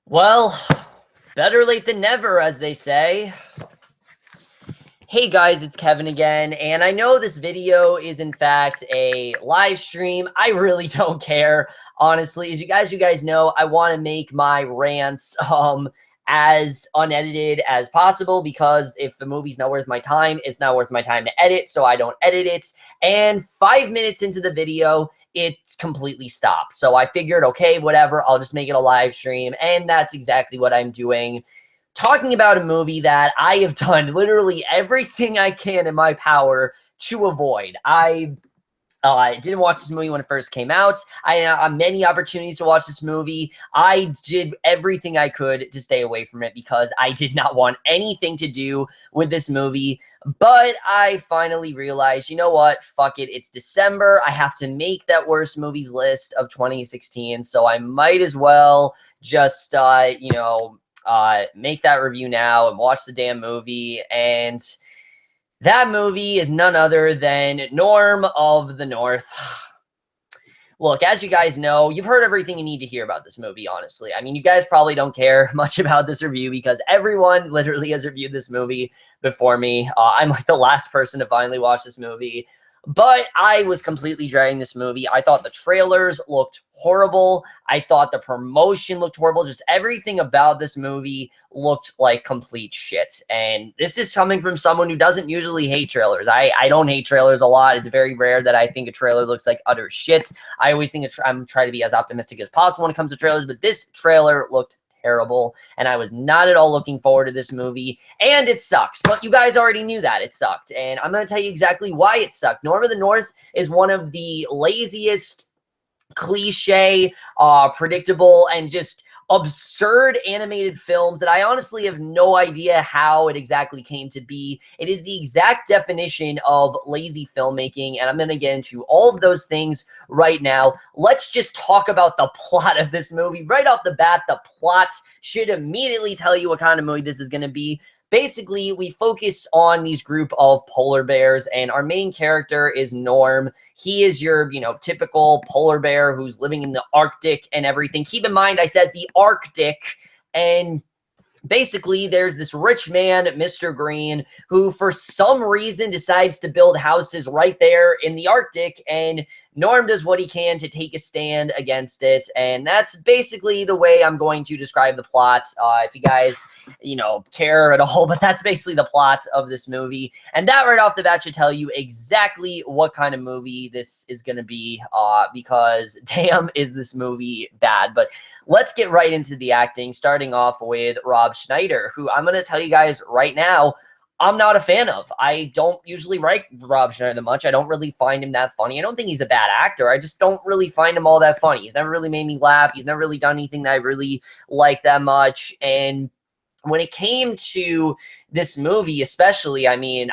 Well, better late than never, as they say. Hey guys, it's Kevin again, and I know this video is in fact a live stream. I really don't care, honestly. As you guys know, I want to make my rants as unedited as possible, because if the movie's not worth my time, it's not worth my time to edit, so I don't edit it. And 5 minutes into the video, it completely stopped. So I figured, okay, whatever, I'll just make it a live stream, and that's exactly what I'm doing. Talking about a movie that I have done literally everything I can in my power to avoid. I didn't watch this movie when it first came out. I had many opportunities to watch this movie. I did everything I could to stay away from it because I did not want anything to do with this movie. But I finally realized, you know what? Fuck it. It's December. I have to make that worst movies list of 2016. So I might as well just, make that review now and watch the damn movie. And that movie is none other than Norm of the North. Look, as you guys know, you've heard everything you need to hear about this movie, honestly. I mean, you guys probably don't care much about this review because everyone literally has reviewed this movie before me. I'm like the last person to finally watch this movie. But I was completely dreading this movie. I thought the trailers looked horrible. I thought the promotion looked horrible. Just everything about this movie looked like complete shit. And this is coming from someone who doesn't usually hate trailers. I don't hate trailers a lot. It's very rare that I think a trailer looks like utter shit. I always think I'm trying to be as optimistic as possible when it comes to trailers, but this trailer looked terrible, and I was not at all looking forward to this movie, and it sucks. But you guys already knew that it sucked, and I'm going to tell you exactly why it sucked. Norm of the North is one of the laziest, cliche, predictable, and just absurd animated films that I honestly have no idea how it exactly came to be. It is the exact definition of lazy filmmaking, and I'm going to get into all of those things right now. Let's just talk about the plot of this movie. Right off the bat, the plot should immediately tell you what kind of movie this is going to be. Basically, we focus on these group of polar bears, and our main character is Norm. He is your, typical polar bear who's living in the Arctic and everything. Keep in mind, I said the Arctic, and basically, there's this rich man, Mr. Green, who for some reason decides to build houses right there in the Arctic, and Norm does what he can to take a stand against it, and that's basically the way I'm going to describe the plot. If you guys, care at all, but that's basically the plot of this movie, and that right off the bat should tell you exactly what kind of movie this is going to be, because damn is this movie bad. But let's get right into the acting, starting off with Rob Schneider, who I'm going to tell you guys right now, I'm not a fan of. I don't usually like Rob Schneider that much. I don't really find him that funny. I don't think he's a bad actor. I just don't really find him all that funny. He's never really made me laugh. He's never really done anything that I really like that much. And when it came to this movie, especially, I mean,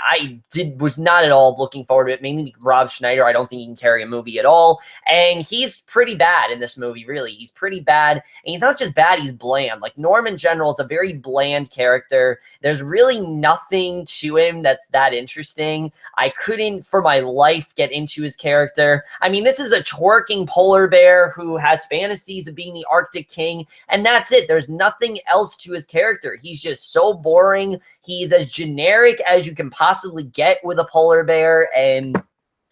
was not at all looking forward to it. Mainly Rob Schneider, I don't think he can carry a movie at all. And he's pretty bad in this movie, really. He's pretty bad. And he's not just bad, he's bland. Like, Norm in general is a very bland character. There's really nothing to him that's that interesting. I couldn't, for my life, get into his character. I mean, this is a twerking polar bear who has fantasies of being the Arctic king, and that's it. There's nothing else to his character. He's just so boring. He's as generic as you can possibly get with a polar bear, and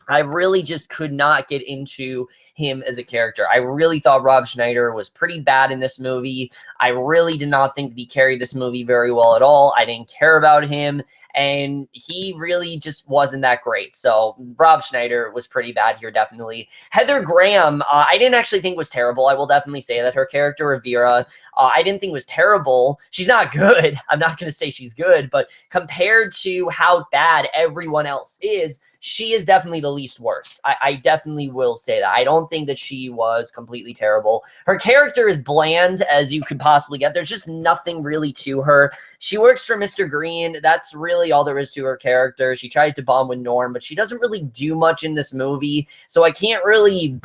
I really just could not get into him as a character. I really thought Rob Schneider was pretty bad in this movie. I really did not think that he carried this movie very well at all. I didn't care about him, and he really just wasn't that great. So Rob Schneider was pretty bad here, definitely. Heather Graham, I didn't actually think was terrible. I will definitely say that. Her character, Rivera, I didn't think was terrible. She's not good. I'm not going to say she's good, but compared to how bad everyone else is, she is definitely the least worst. I definitely will say that. I don't think that she was completely terrible. Her character is bland as you could possibly get. There's just nothing really to her. She works for Mr. Green. That's really all there is to her character. She tries to bond with Norm, but she doesn't really do much in this movie. So I can't really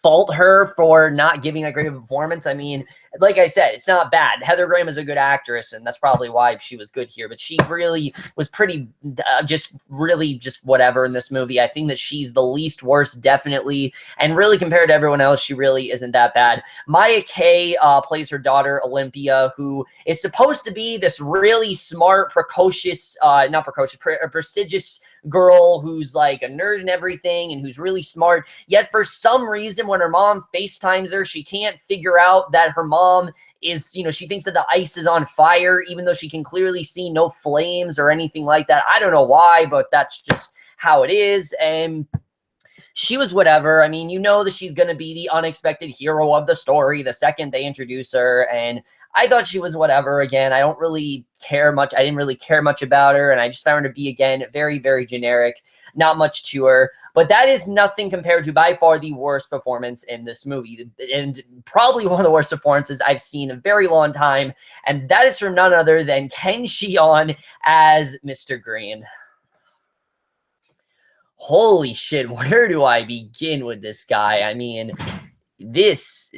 fault her for not giving that great of a performance. I mean, like I said, it's not bad. Heather Graham is a good actress, and that's probably why she was good here. But she really was pretty, just whatever in this movie. I think that she's the least worst, definitely. And really, compared to everyone else, she really isn't that bad. Maya Kay plays her daughter, Olympia, who is supposed to be this really smart, prestigious girl who's like a nerd and everything and who's really smart. Yet for some reason, when her mom FaceTimes her, she can't figure out that her mom is, she thinks that the ice is on fire, even though she can clearly see no flames or anything like that. I don't know why, but that's just how it is. And she was whatever. I mean, that she's going to be the unexpected hero of the story the second they introduce her. And I thought she was whatever. Again, I don't really care much. I didn't really care much about her. And I just found her to be, again, very, very generic. Not much to her. But that is nothing compared to by far the worst performance in this movie. And probably one of the worst performances I've seen in a very long time. And that is from none other than Ken Jeong as Mr. Green. Holy shit, where do I begin with this guy? I mean, this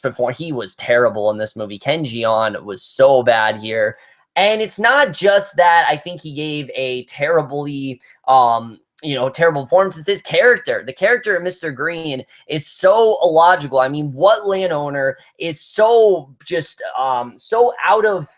performance, he was terrible in this movie. Ken Jeong was so bad here. And it's not just that I think he gave a terribly terrible performance. It's his character. The character of Mr. Green is so illogical. I mean, what landowner is so just so out of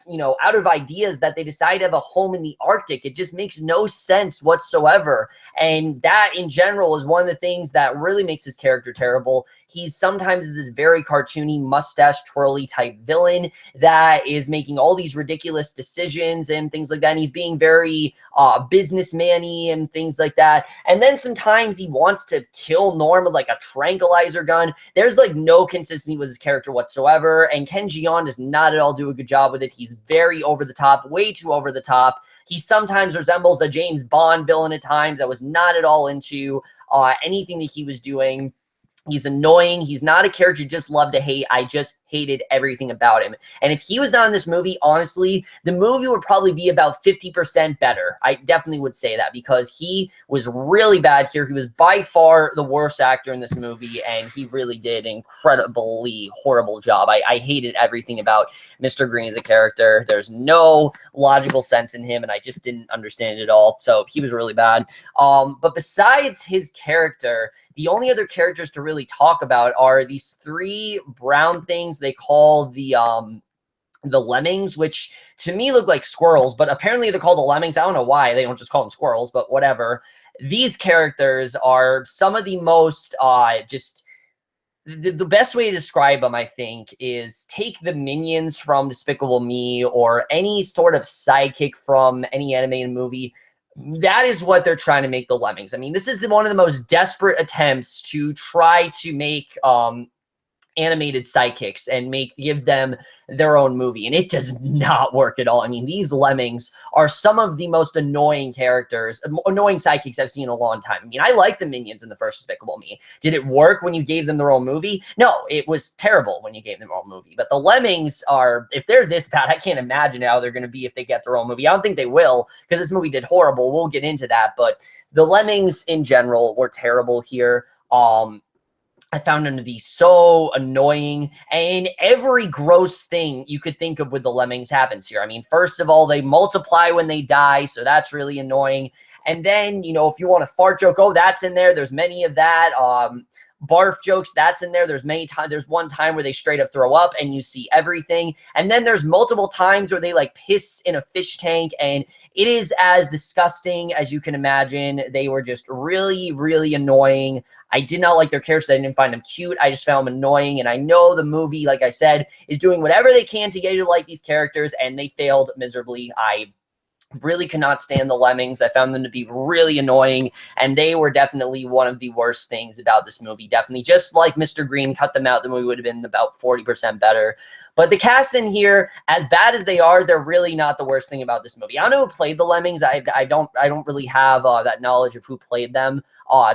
ideas that they decide to have a home in the Arctic? It just makes no sense whatsoever. And that in general is one of the things that really makes his character terrible. He sometimes is this very cartoony, mustache twirly type villain that is making all these ridiculous decisions and things like that. And he's being very businessman-y and things like that. And then sometimes he wants to kill Norm with like a tranquilizer gun. There's like no consistency with his character whatsoever. And Ken Jeong does not at all do a good job with it. He's very over the top, way too over the top. He sometimes resembles a James Bond villain at times. I was not at all into anything that he was doing. He's annoying. He's not a character you just love to hate. I just hated everything about him. And if he was not in this movie, honestly, the movie would probably be about 50% better. I definitely would say that because he was really bad here. He was by far the worst actor in this movie, and he really did an incredibly horrible job. I hated everything about Mr. Green as a character. There's no logical sense in him, and I just didn't understand it at all. So he was really bad. But besides his character, the only other characters to really talk about are these three brown things they call the Lemmings, which to me look like squirrels, but apparently they're called the Lemmings. I don't know why they don't just call them squirrels, but whatever. These characters are some of the most the best way to describe them, I think, is take the minions from Despicable Me or any sort of sidekick from any animated movie. That is what they're trying to make the Lemmings. I mean, this is one of the most desperate attempts to try to make animated sidekicks and give them their own movie, and it does not work at all. I mean, these Lemmings are some of the most annoying sidekicks I've seen in a long time. I mean, I like the minions in the first Despicable Me. Did it work when you gave them their own movie? No, it was terrible when you gave them their own movie. But the Lemmings are, if they're this bad, I can't imagine how they're going to be if they get their own movie. I don't think they will, because this movie did horrible. We'll get into that, but the Lemmings in general were terrible here. I found them to be so annoying, and every gross thing you could think of with the Lemmings happens here. I mean, first of all, they multiply when they die, so that's really annoying. And then, if you want a fart joke, oh, that's in there. There's many of that. Barf jokes, that's in there. There's one time where they straight up throw up and you see everything. And then there's multiple times where they like piss in a fish tank, and it is as disgusting as you can imagine. They were just really, really annoying. I did not like their characters. I didn't find them cute. I just found them annoying. And I know the movie, like I said, is doing whatever they can to get you to like these characters, and they failed miserably. I really cannot stand the Lemmings. I found them to be really annoying, and they were definitely one of the worst things about this movie. Definitely, just like Mr. Green, cut them out, the movie would have been about 40% better. But the cast in here, as bad as they are, they're really not the worst thing about this movie. I don't know who played the Lemmings. I don't really have that knowledge of who played them.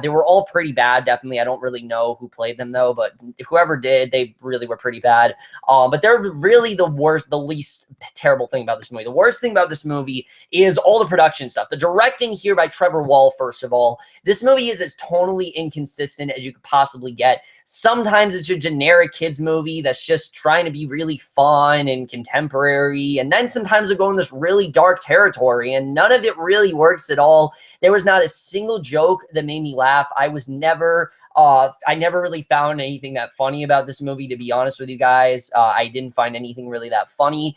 They were all pretty bad, definitely. I don't really know who played them, though, but whoever did, they really were pretty bad. But they're really the least terrible thing about this movie. The worst thing about this movie is all the production stuff. The directing here by Trevor Wall, first of all. This movie is as tonally inconsistent as you could possibly get. Sometimes it's a generic kids movie that's just trying to be really fun and contemporary, and then sometimes it go in this really dark territory, and none of it really works at all. There was not a single joke that made me laugh. I never really found anything that funny about this movie, to be honest with you guys. I didn't find anything really that funny.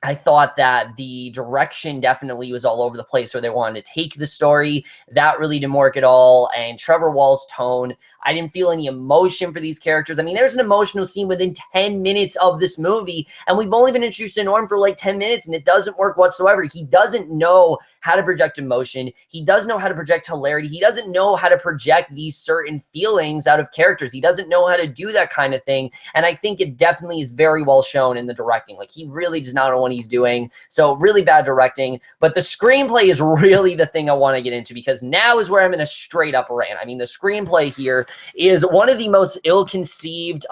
I thought that the direction definitely was all over the place where they wanted to take the story. That really didn't work at all. And Trevor Wall's tone, I didn't feel any emotion for these characters. I mean, there's an emotional scene within 10 minutes of this movie, and we've only been introduced to Norm for like 10 minutes, and it doesn't work whatsoever. He doesn't know how to project emotion. He doesn't know how to project hilarity. He doesn't know how to project these certain feelings out of characters. He doesn't know how to do that kind of thing, and I think it definitely is very well shown in the directing. Like, he really does not know what he's doing, so really bad directing. But the screenplay is really the thing I want to get into, because now is where I'm in a straight up rant. I mean, the screenplay here is one of the most ill-conceived,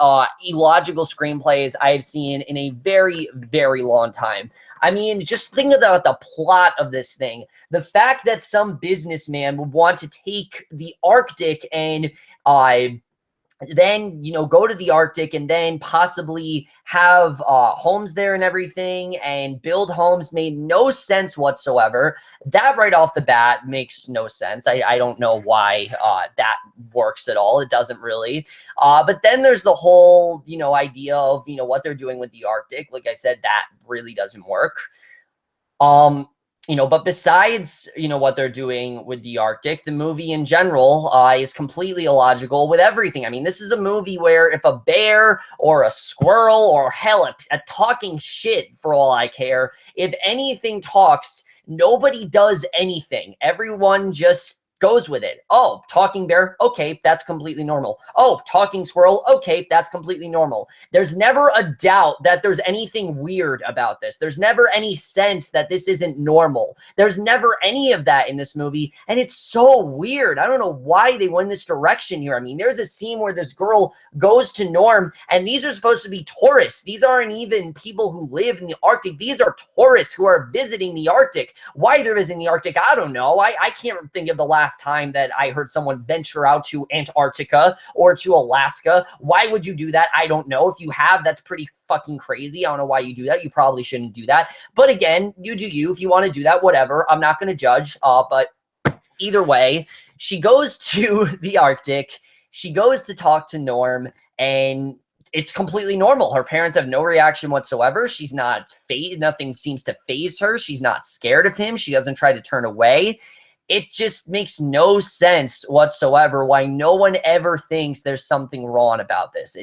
illogical screenplays I've seen in a very, very long time. I mean, just think about the plot of this thing. The fact that some businessman would want to take the Arctic and then, go to the Arctic and then possibly have homes there and everything, and build homes made no sense whatsoever. That right off the bat makes no sense. I don't know why that works at all. It doesn't really. But then there's the whole, idea of, what they're doing with the Arctic. Like I said, that really doesn't work. But besides, what they're doing with the Arctic, the movie in general is completely illogical with everything. I mean, this is a movie where if a bear or a squirrel or hell, a talking shit, for all I care, if anything talks, nobody does anything. Everyone just goes with it. Oh, talking bear, okay, that's completely normal. Oh, talking squirrel, okay, that's completely normal. There's never a doubt that there's anything weird about this. There's never any sense that this isn't normal. There's never any of that in this movie, and it's so weird. I don't know why they went this direction here. I mean, there's a scene where this girl goes to Norm, and these are supposed to be tourists. These aren't even people who live in the Arctic. These are tourists who are visiting the Arctic. Why they're visiting the Arctic, I don't know. I can't think of the last time that I heard someone venture out to Antarctica or to Alaska. Why would you do that? I don't know. If you have, that's pretty fucking crazy. I don't know why you do that. You probably shouldn't do that. But again, you do you. If you want to do that, whatever. I'm not going to judge. But either way, she goes to the Arctic. She goes to talk to Norm, and it's completely normal. Her parents have no reaction whatsoever. She's not nothing seems to faze her. She's not scared of him. She doesn't try to turn away. It just makes no sense whatsoever why no one ever thinks there's something wrong about this.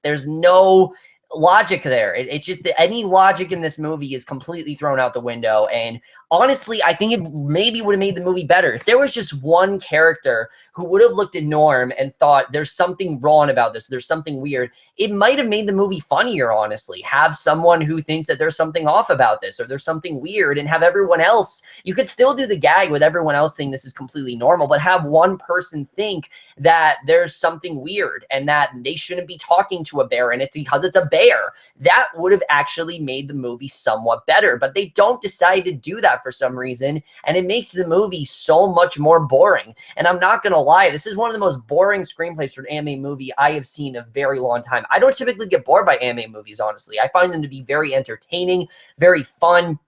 There's no logic there. It just, any logic in this movie is completely thrown out the window. And honestly, I think it maybe would have made the movie better if there was just one character who would have looked at Norm and thought there's something wrong about this, there's something weird. It might have made the movie funnier, honestly. Have someone who thinks that there's something off about this or there's something weird, and have everyone else, you could still do the gag with everyone else thinking this is completely normal, but have one person think that there's something weird and that they shouldn't be talking to a bear, and it's because it's a bear. That would have actually made the movie somewhat better, but they don't decide to do that for some reason, and it makes the movie so much more boring. And I'm not gonna lie, this is one of the most boring screenplays for an anime movie I have seen in a very long time. I don't typically get bored by anime movies, honestly. I find them to be very entertaining, very fun.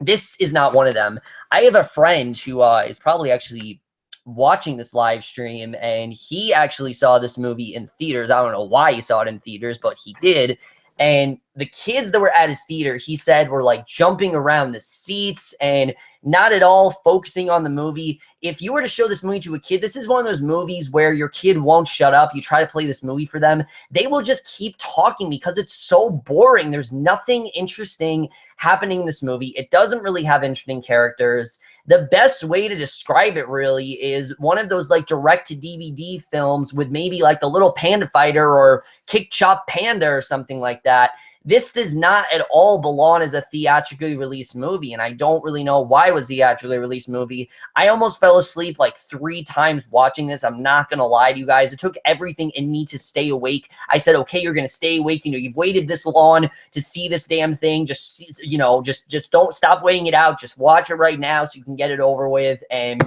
This is not one of them. I have a friend who is probably actually watching this live stream, and he actually saw this movie in theaters. I don't know why he saw it in theaters, but he did. And the kids that were at his theater, he said, were like jumping around the seats and not at all focusing on the movie. If you were to show this movie to a kid, this is one of those movies where your kid won't shut up. You try to play this movie for them, they will just keep talking because it's so boring. There's nothing interesting happening in this movie. It doesn't really have interesting characters. The best way to describe it really is one of those like direct-to-DVD films with maybe like the little panda fighter or Kick Chop Panda or something like that. This does not at all belong as a theatrically released movie, and I don't really know why it was a theatrically released movie. I almost fell asleep like 3 times watching this. I'm not going to lie to you guys. It took everything in me to stay awake. I said, okay, you're going to stay awake. You know, you've waited this long to see this damn thing. Just, you know, just don't stop waiting it out. Just watch it right now so you can get it over with. And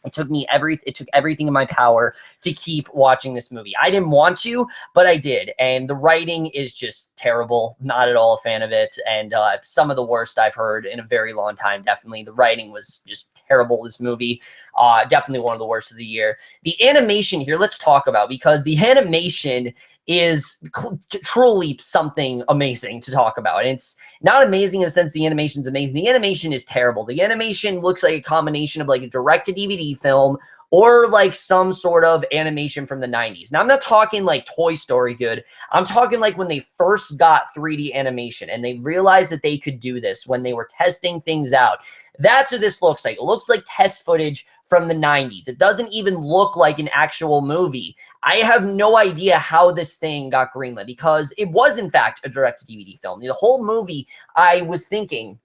it took everything in my power to keep watching this movie. I didn't want to, but I did. And the writing is just terrible. Not at all a fan of it. And some of the worst I've heard in a very long time. Definitely. The writing was just terrible, this movie. Definitely one of the worst of the year. The animation here, let's talk about, because the animation is truly something amazing to talk about. And it's not amazing in the sense the animation's amazing. The animation is terrible. The animation looks like a combination of like a direct-to-DVD film or like some sort of animation from the 90s. Now, I'm not talking like Toy Story good. I'm talking like when they first got 3D animation and they realized that they could do this when they were testing things out. That's what this looks like. It looks like test footage from the 90s. It doesn't even look like an actual movie. I have no idea how this thing got greenlit because it was, in fact, a direct-to-DVD film. The whole movie, I was thinking,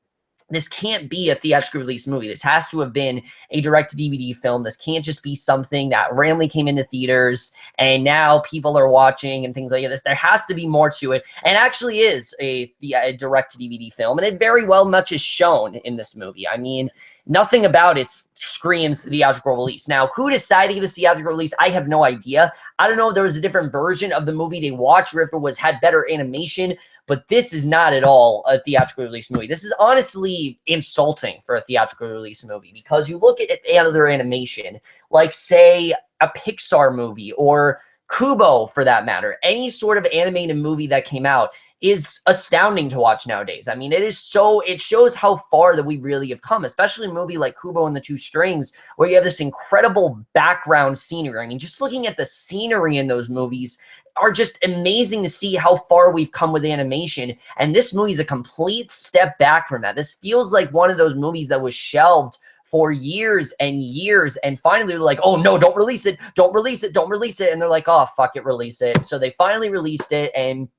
this can't be a theatrically released movie. This has to have been a direct-to-DVD film. This can't just be something that randomly came into theaters and now people are watching and things like this. There has to be more to it, and actually is a direct-to-DVD film, and it very well much is shown in this movie. I mean, nothing about it screams theatrical release. Now, who decided to give this theatrical release? I have no idea. I don't know if there was a different version of the movie they watched or if it had better animation, but this is not at all a theatrical release movie. This is honestly insulting for a theatrical release movie because you look at other animation, like say a Pixar movie or Kubo for that matter, any sort of animated movie that came out is astounding to watch nowadays. I mean, it shows how far that we really have come, especially a movie like Kubo and the Two Strings, where you have this incredible background scenery. I mean, just looking at the scenery in those movies are just amazing to see how far we've come with animation. And this movie is a complete step back from that. This feels like one of those movies that was shelved for years and years, and finally they're like, oh no, don't release it, don't release it, don't release it. And they're like, oh, fuck it, release it. So they finally released it, and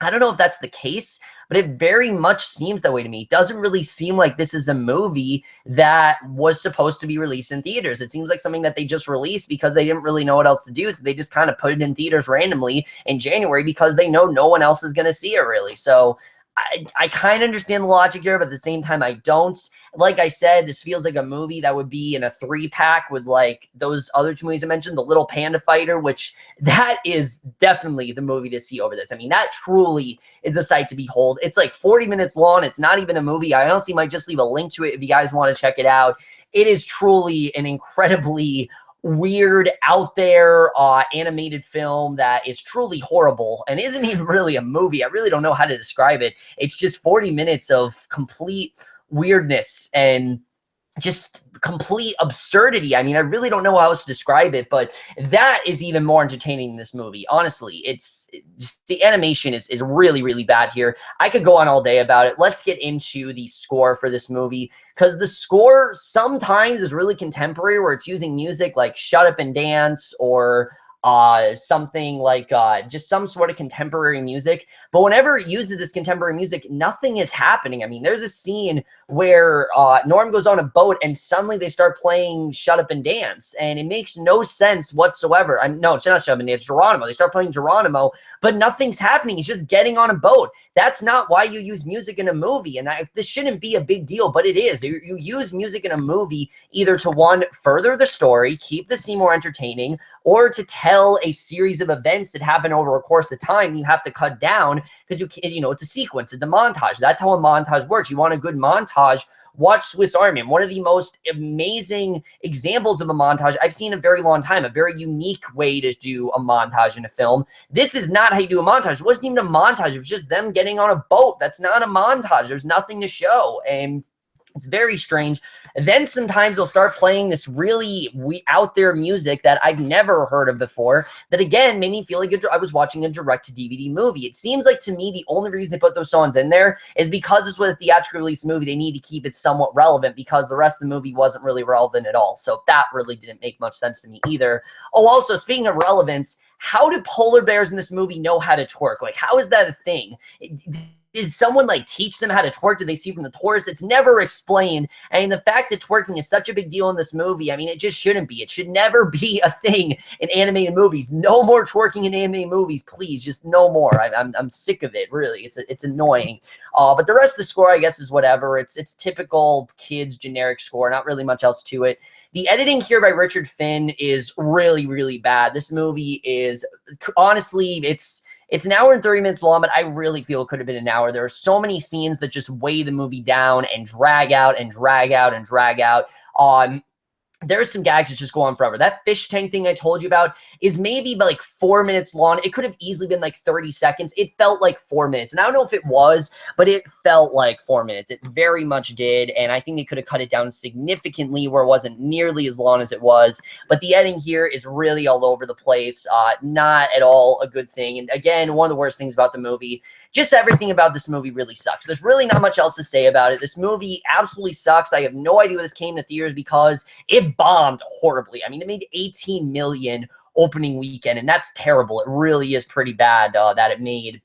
I don't know if that's the case, but it very much seems that way to me. It doesn't really seem like this is a movie that was supposed to be released in theaters. It seems like something that they just released because they didn't really know what else to do. So they just kind of put it in theaters randomly in January because they know no one else is going to see it really. So I kind of understand the logic here, but at the same time, I don't. Like I said, this feels like a movie that would be in a 3-pack with like those other 2 movies I mentioned, The Little Panda Fighter, which that is definitely the movie to see over this. I mean, that truly is a sight to behold. It's like 40 minutes long. It's not even a movie. I honestly might just leave a link to it if you guys want to check it out. It is truly an incredibly weird, out there animated film that is truly horrible and isn't even really a movie. I really don't know how to describe it. It's just 40 minutes of complete weirdness and just complete absurdity. I mean, I really don't know how else to describe it, but that is even more entertaining than this movie. Honestly, it's just the animation is really, really bad here. I could go on all day about it. Let's get into the score for this movie, because the score sometimes is really contemporary, where it's using music like Shut Up and Dance or something like just some sort of contemporary music. But whenever it uses this contemporary music, nothing is happening. I mean, there's a scene where Norm goes on a boat and suddenly they start playing Shut Up and Dance, and it makes no sense whatsoever. No, it's not Shut Up and Dance, Geronimo. They start playing Geronimo, but nothing's happening. He's just getting on a boat. That's not why you use music in a movie, and this shouldn't be a big deal, but it is. You use music in a movie either to, one, further the story, keep the scene more entertaining, or to tell a series of events that happen over a course of time. You have to cut down because you know, it's a sequence, it's a montage. That's how a montage works. You want a good montage watch Swiss Army Man, one of the most amazing examples of a montage I've seen in a very long time, a very unique way to do a montage in a film. This is not how you do a montage. It wasn't even a montage. It was just them getting on a boat. That's not a montage. There's nothing to show. And it's very strange. And then sometimes they'll start playing this really out there music that I've never heard of before. That again made me feel like I was watching a direct-to-DVD movie. It seems like to me the only reason they put those songs in there is because it's with a theatrical release movie. They need to keep it somewhat relevant because the rest of the movie wasn't really relevant at all. So that really didn't make much sense to me either. Oh, also speaking of relevance, how do polar bears in this movie know how to twerk? Like, how is that a thing? Did someone like teach them how to twerk? Did they see from the tourists? It's never explained. And the fact that twerking is such a big deal in this movie, I mean, it just shouldn't be. It should never be a thing in animated movies. No more twerking in animated movies, please. Just no more. I'm sick of it, really. It's annoying. But the rest of the score, I guess, is whatever. It's typical kids generic score. Not really much else to it. The editing here by Richard Finn is really, really bad. This movie is, honestly, it's an hour and 30 minutes long, but I really feel it could have been an hour. There are so many scenes that just weigh the movie down and drag out and drag out and drag out. There's some gags that just go on forever. That fish tank thing I told you about is maybe like 4 minutes long. It could have easily been like 30 seconds. It felt like 4 minutes. And I don't know if it was, but it felt like 4 minutes. It very much did. And I think they could have cut it down significantly where it wasn't nearly as long as it was. But the editing here is really all over the place. Not at all a good thing. And again, one of the worst things about the movie, just everything about this movie really sucks. There's really not much else to say about it. This movie absolutely sucks. I have no idea why this came to theaters because it bombed horribly. I mean, it made 18 million opening weekend, and that's terrible. It really is pretty bad that it made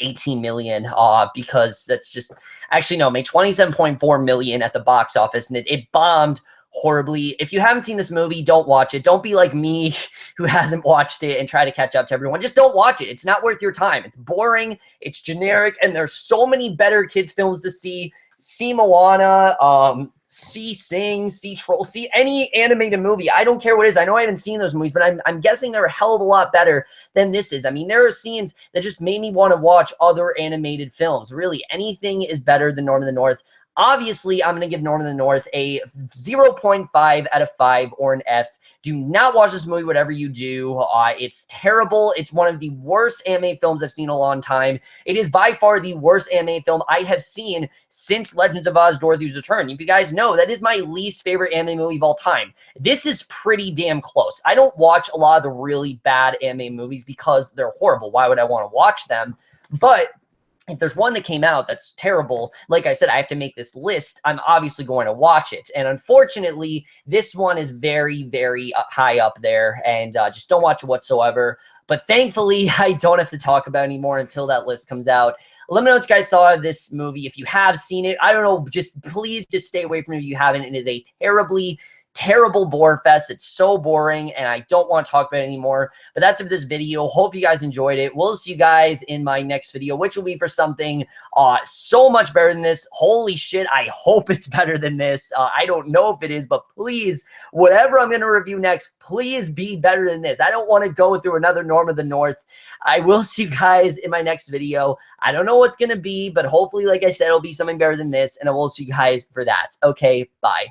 18 million because that's just actually no, it made 27.4 million at the box office, and it bombed horribly. If you haven't seen this movie, don't watch it. Don't be like me who hasn't watched it and try to catch up to everyone. Just don't watch it. It's not worth your time. It's boring. It's generic. And there's so many better kids films to see. See Moana, see Sing, see Troll, see any animated movie. I don't care what it is. I know I haven't seen those movies, but I'm guessing they're a hell of a lot better than this is. I mean, there are scenes that just made me want to watch other animated films. Really, anything is better than Norm of the North. Obviously, I'm going to give Norm of the North a 0.5 out of 5 or an F. Do not watch this movie, whatever you do. It's terrible. It's one of the worst anime films I've seen in a long time. It is by far the worst anime film I have seen since Legends of Oz, Dorothy's Return. If you guys know, that is my least favorite anime movie of all time. This is pretty damn close. I don't watch a lot of the really bad anime movies because they're horrible. Why would I want to watch them? But if there's one that came out that's terrible, like I said, I have to make this list. I'm obviously going to watch it. And unfortunately, this one is very, very high up there, and just don't watch it whatsoever. But thankfully, I don't have to talk about it anymore until that list comes out. Let me know what you guys thought of this movie. If you have seen it, I don't know, just please just stay away from it if you haven't. It is a terrible bore fest. It's so boring, and I don't want to talk about it anymore. But that's it for this video. Hope you guys enjoyed it. We'll see you guys in my next video, which will be for something so much better than this. Holy shit, I hope it's better than this. I don't know if it is, but please, whatever I'm going to review next, please be better than this. I don't want to go through another Norm of the North. I will see you guys in my next video. I don't know what's going to be, but hopefully, like I said, it'll be something better than this, and I will see you guys for that. Okay, bye.